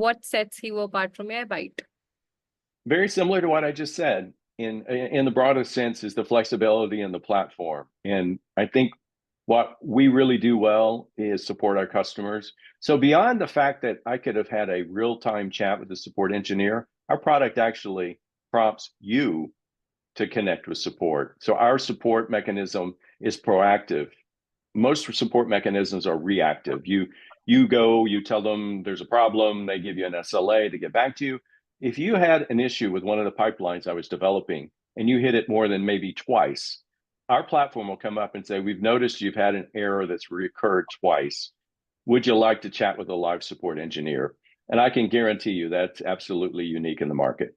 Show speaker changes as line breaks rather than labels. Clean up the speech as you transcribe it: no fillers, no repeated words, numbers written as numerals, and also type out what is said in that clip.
what sets Hevo apart from Airbyte?
Very similar to what I just said. In the broadest sense is the flexibility in the platform. And I think what we really do well is support our customers. So beyond the fact that I could have had a real-time chat with the support engineer, our product actually prompts you to connect with support. So our support mechanism is proactive. Most support mechanisms are reactive. You go, you tell them there's a problem, they give you an SLA to get back to you. If you had an issue with one of the pipelines I was developing and you hit it more than maybe twice, our platform will come up and say, we've noticed you've had an error that's recurred twice. Would you like to chat with a live support engineer? And I can guarantee you that's absolutely unique in the market.